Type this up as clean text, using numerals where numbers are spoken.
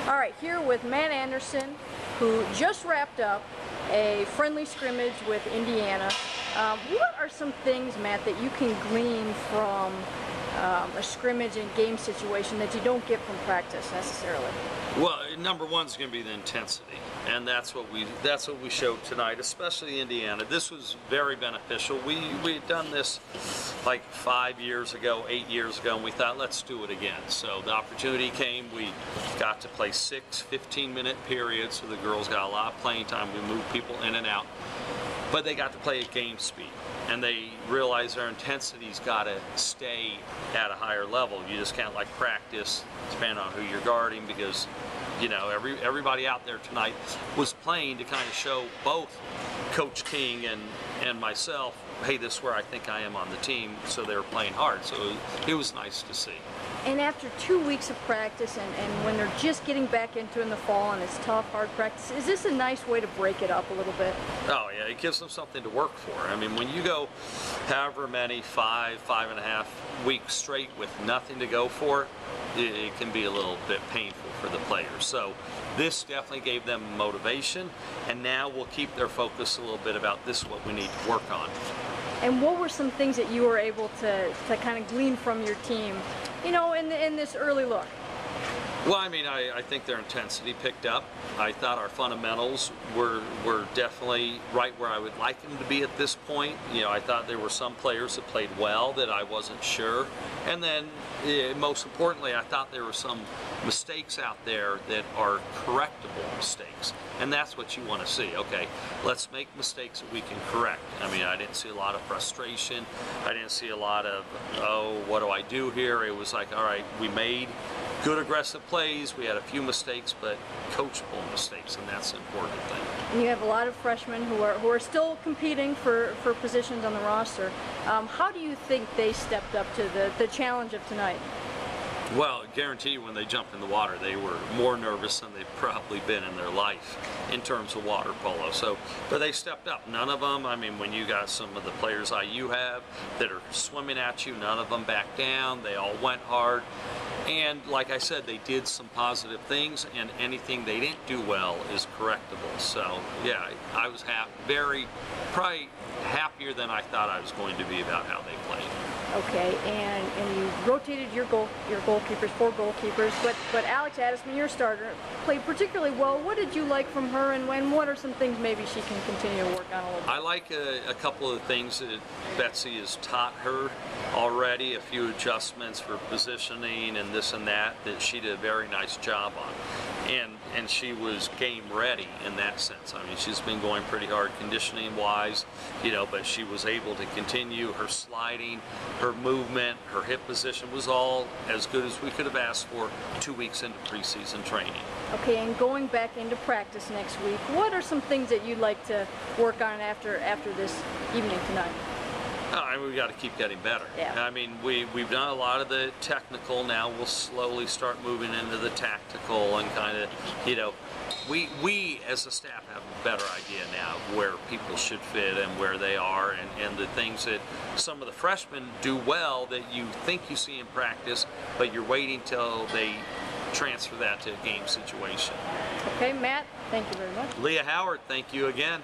All right, here with Matt Anderson, who just wrapped up a friendly scrimmage with Indiana. What are some things, Matt, that you can glean from a scrimmage and game situation that you don't get from practice necessarily? Well, number one is going to be the intensity, and that's what we showed tonight, especially Indiana. This was very beneficial. We had done this like 5 years ago, 8 years ago, and we thought, let's do it again. So the opportunity came. We got to play 6 15-minute periods, so the girls got a lot of playing time. We moved people in and out, but they got to play at game speed, and they realized their intensity's got to stay at a higher level. You just can't like practice depending on who you're guarding, because you know everybody out there tonight was playing to kind of show both Coach King and myself, hey, this is where I think I am on the team. So they were playing hard, so it was nice to see. And after 2 weeks of practice, and when they're just getting back into it in the fall and it's tough, hard practice, is this a nice way to break it up a little bit? Oh yeah, it gives them something to work for. I mean, when you go however many, 5.5 weeks straight with nothing to go for, it can be a little bit painful for the players. So this definitely gave them motivation, and now we'll keep their focus a little bit about this is what we need to work on. And what were some things that you were able to kind of glean from your team, you know, in this early look? Well, I mean, I think their intensity picked up. I thought our fundamentals were definitely right where I would like them to be at this point. You know, I thought there were some players that played well that I wasn't sure. And then, most importantly, I thought there were some mistakes out there that are correctable mistakes. And that's what you want to see. Okay, let's make mistakes that we can correct. I mean, I didn't see a lot of frustration. I didn't see a lot of, oh, what do I do here? It was like, all right, we made good aggressive plays. We had a few mistakes, but coachable mistakes, and that's the important thing. And you have a lot of freshmen who are still competing for positions on the roster. How do you think they stepped up to the challenge of tonight? Well, I guarantee you when they jumped in the water, they were more nervous than they've probably been in their life in terms of water polo. So, but they stepped up. None of them, I mean, when you got some of the players IU have that are swimming at you, none of them backed down. They all went hard. And like I said, they did some positive things, and anything they didn't do well is correctable. So, yeah, I was probably happier than I thought I was going to be about how they played. Okay, and you rotated your goalkeepers, 4 goalkeepers, but Alex Addisman, your starter, played particularly well. What did you like from her, and what are some things maybe she can continue to work on a little bit? I like a couple of things that Betsy has taught her already, a few adjustments for positioning and this and that she did a very nice job on. And she was game ready in that sense. I mean, she's been going pretty hard conditioning wise, you know, but she was able to continue her sliding, her movement, her hip position was all as good as we could have asked for 2 weeks into preseason training. Okay, and going back into practice next week, what are some things that you'd like to work on after this evening tonight? I mean, we got to keep getting better. Yeah. I mean, we've done a lot of the technical. Now we'll slowly start moving into the tactical, and kind of, you know, we as a staff have a better idea now of where people should fit and where they are, and the things that some of the freshmen do well that you think you see in practice, but you're waiting till they transfer that to a game situation. Okay, Matt, thank you very much. Leah Howard, thank you again.